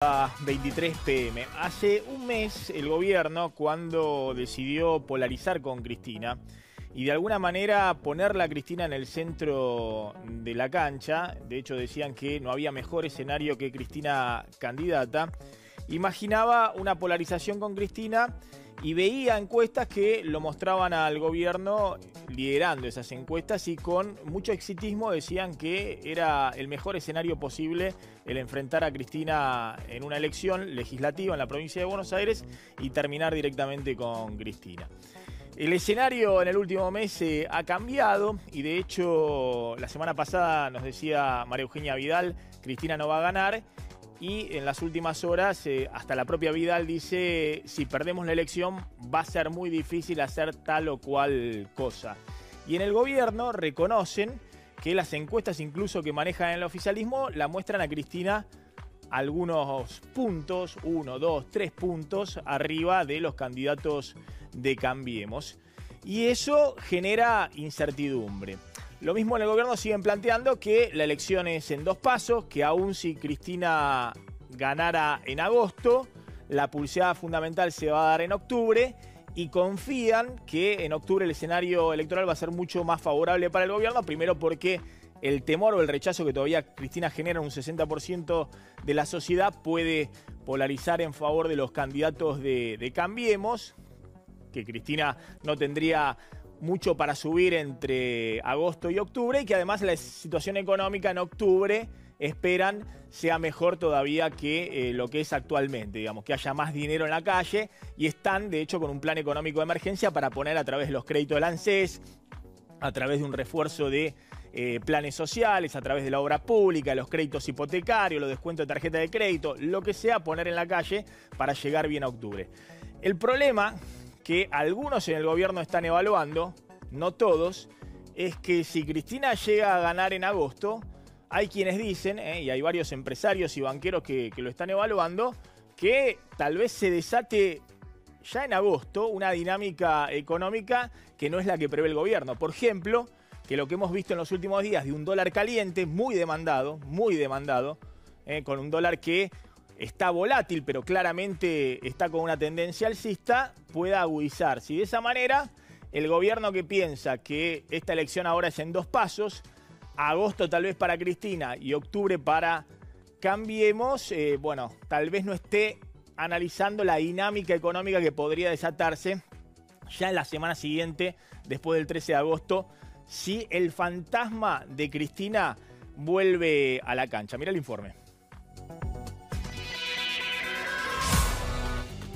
A 23 p.m. Hace un mes el gobierno, cuando decidió polarizar con Cristina y de alguna manera ponerla a Cristina en el centro de la cancha, de hecho decían que no había mejor escenario que Cristina candidata, imaginaba una polarización con Cristina y veía encuestas que lo mostraban al gobierno liderando esas encuestas y con mucho exitismo decían que era el mejor escenario posible el enfrentar a Cristina en una elección legislativa en la provincia de Buenos Aires y terminar directamente con Cristina. El escenario en el último mes ha cambiado y de hecho la semana pasada nos decía María Eugenia Vidal, Cristina no va a ganar. Y en las últimas horas, hasta la propia Vidal dice, si perdemos la elección va a ser muy difícil hacer tal o cual cosa. Y en el gobierno reconocen que las encuestas incluso que manejan el oficialismo la muestran a Cristina algunos puntos, 1, 2, 3 puntos arriba de los candidatos de Cambiemos. Y eso genera incertidumbre. Lo mismo en el gobierno siguen planteando que la elección es en 2 pasos, que aún si Cristina ganara en agosto, la pulseada fundamental se va a dar en octubre y confían que en octubre el escenario electoral va a ser mucho más favorable para el gobierno, primero porque el temor o el rechazo que todavía Cristina genera en un 60% de la sociedad puede polarizar en favor de los candidatos de Cambiemos, que Cristina no tendría mucho para subir entre agosto y octubre y que además la situación económica en octubre esperan sea mejor todavía que lo que es actualmente, digamos, que haya más dinero en la calle y están de hecho con un plan económico de emergencia para poner a través de los créditos del ANSES, a través de un refuerzo de planes sociales, a través de la obra pública, los créditos hipotecarios, los descuentos de tarjeta de crédito, lo que sea, poner en la calle para llegar bien a octubre. El problema que algunos en el gobierno están evaluando, no todos, es que si Cristina llega a ganar en agosto, hay quienes dicen, y hay varios empresarios y banqueros que lo están evaluando, que tal vez se desate ya en agosto una dinámica económica que no es la que prevé el gobierno. Por ejemplo, que lo que hemos visto en los últimos días de un dólar caliente, muy demandado, con un dólar que está volátil, pero claramente está con una tendencia alcista, pueda agudizarse. Y de esa manera, el gobierno que piensa que esta elección ahora es en 2 pasos, agosto tal vez para Cristina y octubre para Cambiemos, bueno, tal vez no esté analizando la dinámica económica que podría desatarse ya en la semana siguiente, después del 13 de agosto, si el fantasma de Cristina vuelve a la cancha. Mira el informe.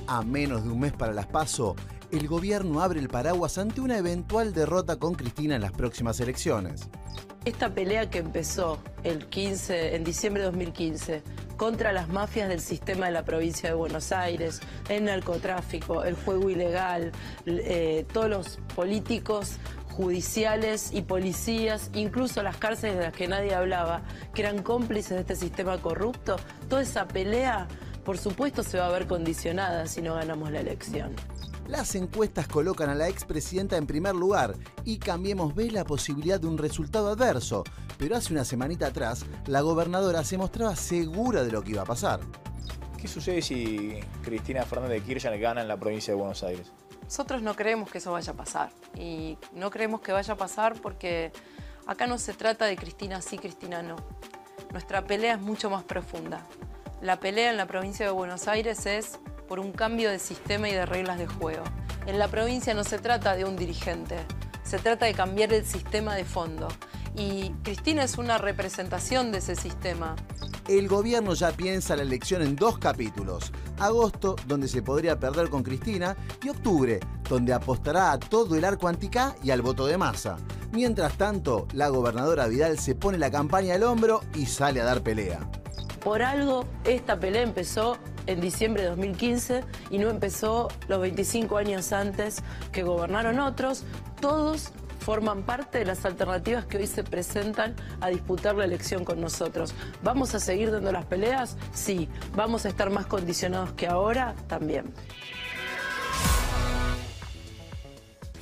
A menos de un mes para las PASO, el gobierno abre el paraguas ante una eventual derrota con Cristina en las próximas elecciones. Esta pelea que empezó en diciembre de 2015 contra las mafias del sistema de la provincia de Buenos Aires, el narcotráfico, el juego ilegal, todos los políticos judiciales y policías, incluso las cárceles de las que nadie hablaba, que eran cómplices de este sistema corrupto, toda esa pelea, por supuesto, se va a ver condicionada si no ganamos la elección. Las encuestas colocan a la expresidenta en primer lugar y Cambiemos ve la posibilidad de un resultado adverso, pero hace una semanita atrás la gobernadora se mostraba segura de lo que iba a pasar. ¿Qué sucede si Cristina Fernández de Kirchner gana en la provincia de Buenos Aires? Nosotros no creemos que eso vaya a pasar y no creemos que vaya a pasar porque acá no se trata de Cristina sí, Cristina no. Nuestra pelea es mucho más profunda. La pelea en la provincia de Buenos Aires es por un cambio de sistema y de reglas de juego. En la provincia no se trata de un dirigente, se trata de cambiar el sistema de fondo. Y Cristina es una representación de ese sistema. El gobierno ya piensa la elección en 2 capítulos. Agosto, donde se podría perder con Cristina, y octubre, donde apostará a todo el arco anti-K y al voto de masa. Mientras tanto, la gobernadora Vidal se pone la campaña al hombro y sale a dar pelea. Por algo, esta pelea empezó en diciembre de 2015 y no empezó los 25 años antes que gobernaron otros. Todos forman parte de las alternativas que hoy se presentan a disputar la elección con nosotros. ¿Vamos a seguir dando las peleas? Sí. ¿Vamos a estar más condicionados que ahora? También.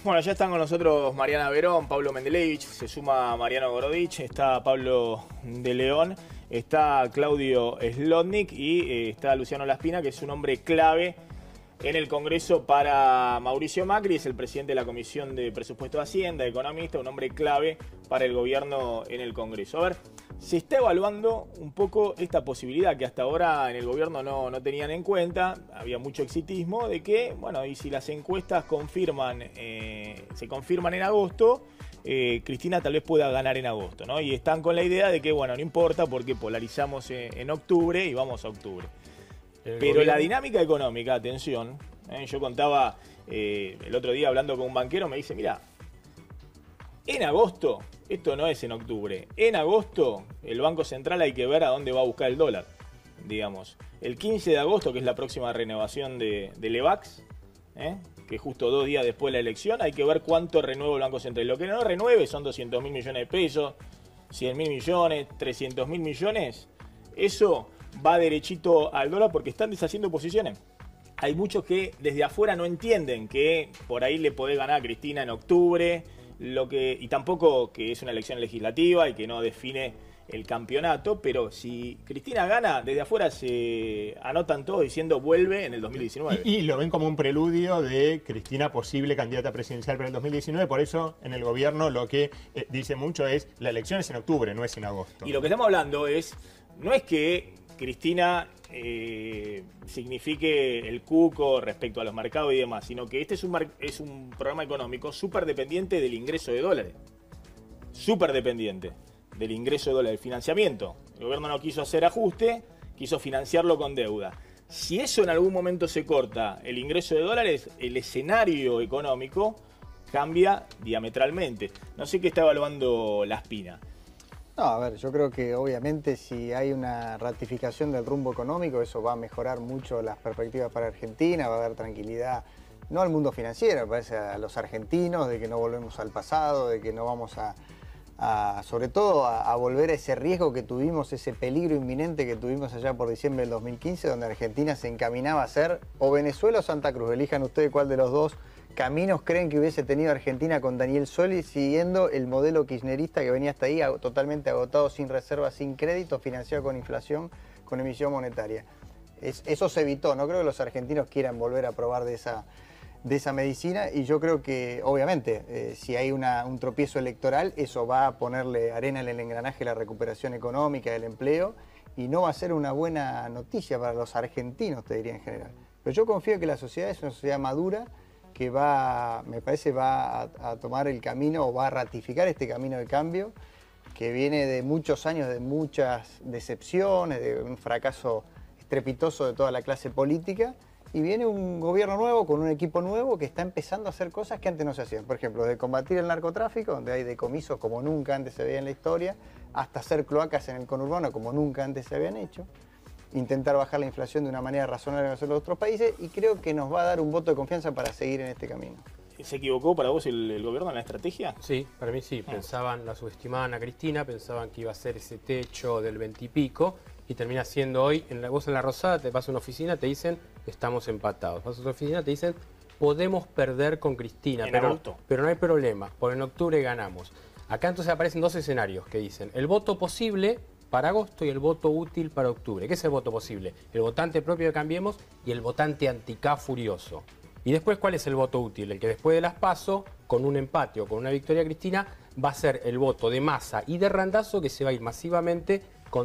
Bueno, ya están con nosotros Mariana Verón, Pablo Mendelevich, se suma Mariano Gorodich, está Pablo de León. está Claudio Slotnick y está Luciano Laspina, que es un hombre clave en el Congreso para Mauricio Macri, es el presidente de la Comisión de Presupuesto de Hacienda, economista, un hombre clave para el gobierno en el Congreso. A ver, se está evaluando un poco esta posibilidad que hasta ahora en el gobierno no tenían en cuenta, había mucho exitismo de que, bueno, y si las encuestas se confirman en agosto, Cristina tal vez pueda ganar en agosto, ¿no? Y están con la idea de que, bueno, no importa porque polarizamos en octubre y vamos a octubre. Pero la dinámica económica, atención, yo contaba el otro día hablando con un banquero, me dice, mira, en agosto, esto no es en octubre, en agosto el Banco Central hay que ver a dónde va a buscar el dólar, digamos. El 15 de agosto, que es la próxima renovación del EVAX, que justo 2 días después de la elección, hay que ver cuánto renueva el Banco Central. Lo que no renueve son 200.000 millones de pesos, 100.000 millones, 300.000 millones, eso va derechito al dólar porque están deshaciendo posiciones. Hay muchos que desde afuera no entienden que por ahí le podés ganar a Cristina en octubre, y tampoco que es una elección legislativa y que no define el campeonato, pero si Cristina gana, desde afuera se anotan todos diciendo vuelve en el 2019. Y lo ven como un preludio de Cristina posible candidata presidencial para el 2019, por eso en el gobierno lo que dice mucho es la elección es en octubre, no es en agosto. Y lo que estamos hablando no es que Cristina signifique el cuco respecto a los mercados y demás, sino que este es un programa económico súper dependiente del ingreso de dólares. Súper dependiente del ingreso de dólares, del financiamiento. El gobierno no quiso hacer ajuste, quiso financiarlo con deuda. Si eso en algún momento se corta, el ingreso de dólares, el escenario económico cambia diametralmente. No sé qué está evaluando Laspina. No, a ver, yo creo que obviamente si hay una ratificación del rumbo económico, eso va a mejorar mucho las perspectivas para Argentina, va a dar tranquilidad, no al mundo financiero, me parece a los argentinos, de que no volvemos al pasado, de que no vamos sobre todo a volver a ese riesgo que tuvimos, ese peligro inminente que tuvimos allá por diciembre del 2015, donde Argentina se encaminaba a ser o Venezuela o Santa Cruz. Elijan ustedes cuál de los dos caminos creen que hubiese tenido Argentina con Daniel Scioli, siguiendo el modelo kirchnerista que venía hasta ahí, totalmente agotado, sin reservas, sin crédito, financiado con inflación, con emisión monetaria. Eso se evitó. No creo que los argentinos quieran volver a probar de esa medicina, y yo creo que obviamente si hay un tropiezo electoral, eso va a ponerle arena en el engranaje de la recuperación económica, del empleo, y no va a ser una buena noticia para los argentinos, te diría en general. Pero yo confío que la sociedad es una sociedad madura que me parece va a tomar el camino o va a ratificar este camino de cambio que viene de muchos años, de muchas decepciones, de un fracaso estrepitoso de toda la clase política. Y viene un gobierno nuevo, con un equipo nuevo, que está empezando a hacer cosas que antes no se hacían. Por ejemplo, de combatir el narcotráfico, donde hay decomisos como nunca antes se veía en la historia, hasta hacer cloacas en el conurbano como nunca antes se habían hecho. Intentar bajar la inflación de una manera razonable en los otros países, y creo que nos va a dar un voto de confianza para seguir en este camino. ¿Se equivocó para vos el gobierno en la estrategia? Sí, para mí sí. La subestimaban a Cristina, pensaban que iba a ser ese techo del 20 y pico, y termina siendo hoy, vos en La Rosada te vas a una oficina, te dicen, estamos empatados. Vas a otra oficina, te dicen, podemos perder con Cristina, pero no hay problema, porque en octubre ganamos. Acá entonces aparecen dos escenarios que dicen, el voto posible para agosto y el voto útil para octubre. ¿Qué es el voto posible? El votante propio de Cambiemos y el votante anti-K furioso. Y después, ¿cuál es el voto útil? El que después de las PASO, con un empate o con una victoria Cristina, va a ser el voto de masa y de randazo que se va a ir masivamente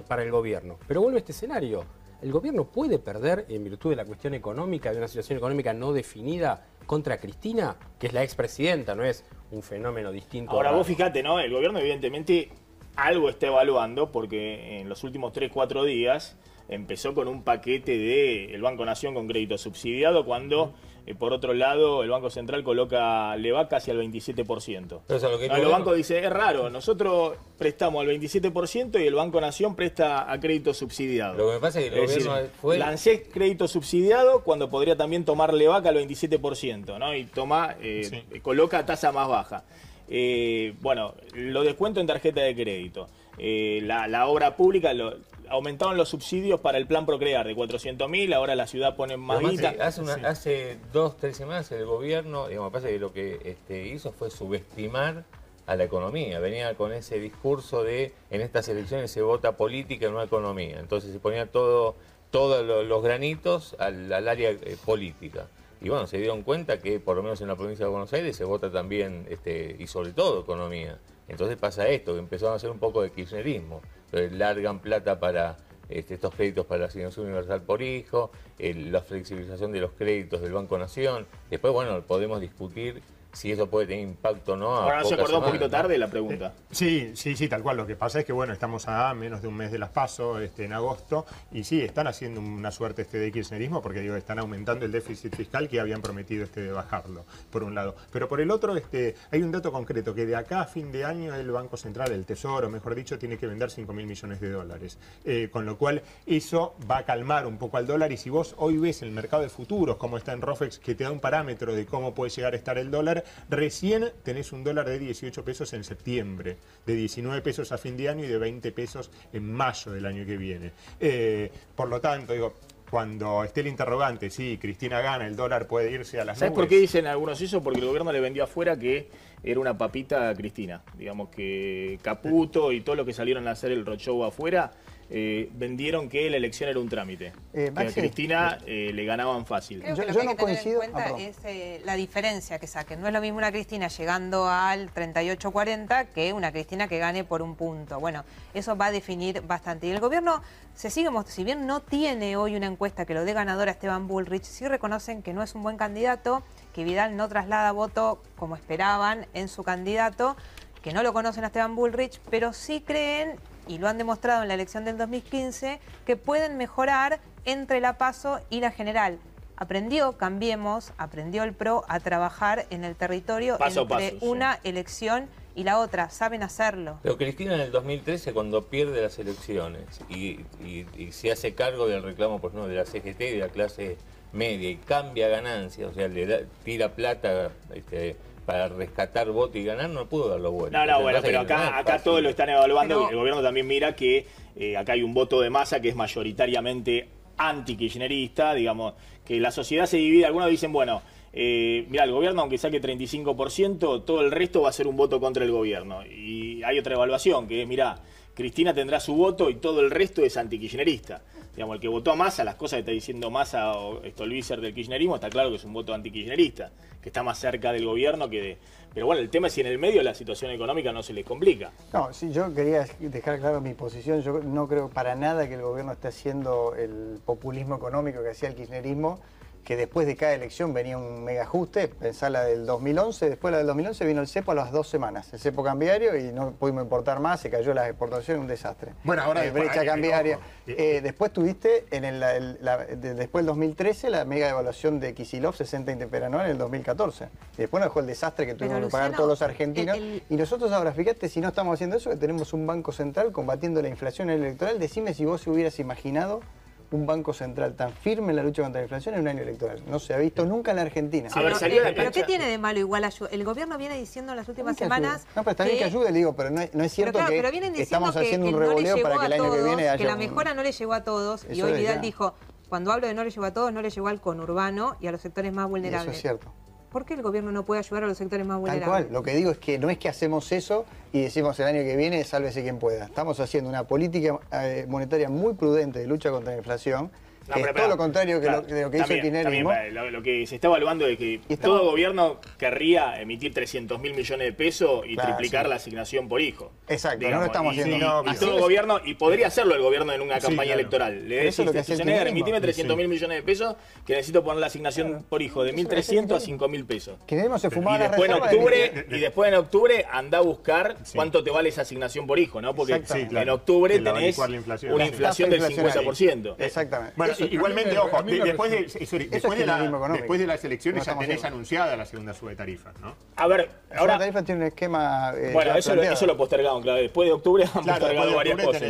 para el gobierno. Pero vuelve este escenario. El gobierno puede perder, en virtud de la cuestión económica, de una situación económica no definida, contra Cristina, que es la expresidenta, no es un fenómeno distinto. Ahora vos fíjate, ¿no? El gobierno evidentemente algo está evaluando, porque en los últimos 3-4 días empezó con un paquete del Banco Nación con crédito subsidiado, cuando por otro lado el Banco Central le va casi al 27%. Los bancos dicen, es raro, nosotros prestamos al 27% y el Banco Nación presta a crédito subsidiado. Lo que pasa es que el gobierno lancé crédito subsidiado cuando podría también tomar Levac al 27%, ¿no? Y coloca tasa más baja. Bueno, lo descuento en tarjeta de crédito. La obra pública, aumentaron los subsidios para el plan Procrear de 400.000, ahora la ciudad pone más guita. Hace 2-3 semanas el gobierno, pasa que lo que hizo fue subestimar a la economía. Venía con ese discurso de en estas elecciones se vota política, no economía. Entonces se ponía todos los granitos al área política. Y bueno, se dieron cuenta que por lo menos en la provincia de Buenos Aires se vota también, y sobre todo economía. Entonces pasa esto, que empezaron a hacer un poco de kirchnerismo. Largan plata para estos créditos para la asignación universal por hijo, la flexibilización de los créditos del Banco Nación. Después, bueno, podemos discutir si eso puede tener impacto o no. Ahora no se acordó un poquito tarde la pregunta. Sí, tal cual. Lo que pasa es que, bueno, estamos a menos de un mes de las PASO en agosto, y sí, están haciendo una suerte de kirchnerismo, porque digo, están aumentando el déficit fiscal que habían prometido de bajarlo, por un lado. Pero por el otro, hay un dato concreto, que de acá a fin de año el Banco Central, el Tesoro, mejor dicho, tiene que vender 5.000 millones de dólares. Con lo cual, eso va a calmar un poco al dólar, y si vos hoy ves el mercado de futuros, como está en ROFEX, que te da un parámetro de cómo puede llegar a estar el dólar, recién tenés un dólar de 18 pesos en septiembre, de 19 pesos a fin de año y de 20 pesos en mayo del año que viene. Por lo tanto, digo, cuando esté el interrogante, sí, Cristina gana, el dólar puede irse a las nubes. ¿Sabes por qué dicen algunos eso? Porque el gobierno le vendió afuera que era una papita a Cristina. Digamos que Caputo y todo lo que salieron a hacer el roadshow afuera vendieron que la elección era un trámite. Que a Cristina le ganaban fácil. Creo que lo que hay que tener en cuenta es la diferencia que saquen. No es lo mismo una Cristina llegando al 38-40 que una Cristina que gane por un punto. Bueno, eso va a definir bastante. Y el gobierno se sigue mostrando, si bien no tiene hoy una encuesta que lo dé ganador a Esteban Bullrich, sí reconocen que no es un buen candidato, que Vidal no traslada voto como esperaban en su candidato, que no lo conocen a Esteban Bullrich, pero sí creen, y lo han demostrado en la elección del 2015, que pueden mejorar entre la PASO y la general. Aprendió Cambiemos, aprendió el PRO a trabajar en el territorio entre una elección y la otra, saben hacerlo. Pero Cristina en el 2013, cuando pierde las elecciones y se hace cargo del reclamo, por ejemplo, de la CGT y de la clase media, y cambia ganancias, o sea, tira plata para rescatar voto y ganar, no pudo darlo bueno. No, bueno, pero acá todos lo están evaluando. Pero el gobierno también mira que acá hay un voto de masa que es mayoritariamente anti-kirchnerista, digamos, que la sociedad se divide. Algunos dicen, bueno, mira, el gobierno, aunque saque 35%, todo el resto va a ser un voto contra el gobierno. Y hay otra evaluación, que es, mira, Cristina tendrá su voto y todo el resto es anti-kirchnerista. Digamos, el que votó a Massa, las cosas que está diciendo Massa o Stolbizer del kirchnerismo, está claro que es un voto anti-kirchnerista, que está más cerca del gobierno que de... Pero bueno, el tema es si en el medio la situación económica no se les complica. No, sí, yo quería dejar claro mi posición. Yo no creo para nada que el gobierno esté haciendo el populismo económico que hacía el kirchnerismo, que después de cada elección venía un mega ajuste. Pensá la del 2011, después la del 2011 vino el cepo a las 2 semanas, el cepo cambiario, y no pudimos importar más, se cayó la exportación, un desastre. Bueno, ahora brecha cambiaria. Después tuviste, después del 2013, la mega devaluación de Kicillof, 60 intemperanual en el 2014. Y después nos dejó el desastre que tuvimos que pagar todos los argentinos. Y nosotros ahora, fíjate, si no estamos haciendo eso, que tenemos un banco central combatiendo la inflación electoral, decime si vos hubieras imaginado un banco central tan firme en la lucha contra la inflación en un año electoral. No se ha visto nunca en la Argentina. Pero ¿qué tiene de malo igual ayuda? El gobierno viene diciendo en las últimas semanas... No, pero está bien que ayude, le digo, pero no es cierto que estamos haciendo un revoleo para que el año que viene haya... Que la mejora no le llegó a todos, y hoy Vidal dijo, cuando hablo de no le llegó a todos, no le llegó al conurbano y a los sectores más vulnerables. Eso es cierto. ¿Por qué el gobierno no puede ayudar a los sectores más vulnerables? Tal cual. Lo que digo es que no es que hacemos eso y decimos el año que viene sálvese quien pueda. Estamos haciendo una política monetaria muy prudente de lucha contra la inflación. Es todo lo contrario de lo que hizo el kirchnerismo. Lo que se está evaluando es que todo gobierno querría emitir 300.000 millones de pesos y triplicar la asignación por hijo. Exacto, digamos, no lo estamos haciendo. Y todo gobierno, y podría hacerlo el gobierno en una campaña electoral. Le decís, emitime 300.000 millones de pesos que necesito poner la asignación por hijo de 1.300 a 5.000 pesos. Kirchnerismo se fumaba y después en octubre anda a buscar cuánto te vale esa asignación por hijo, ¿no? Porque en octubre tenés una inflación del 50%. Exactamente. Bueno, igualmente, ojo, después de las elecciones ya tenés anunciada la segunda sube de tarifas, ¿no? A ver, ahora... La tarifa tiene un esquema... bueno, eso lo postergaron, claro. Después de octubre han postergado varias cosas.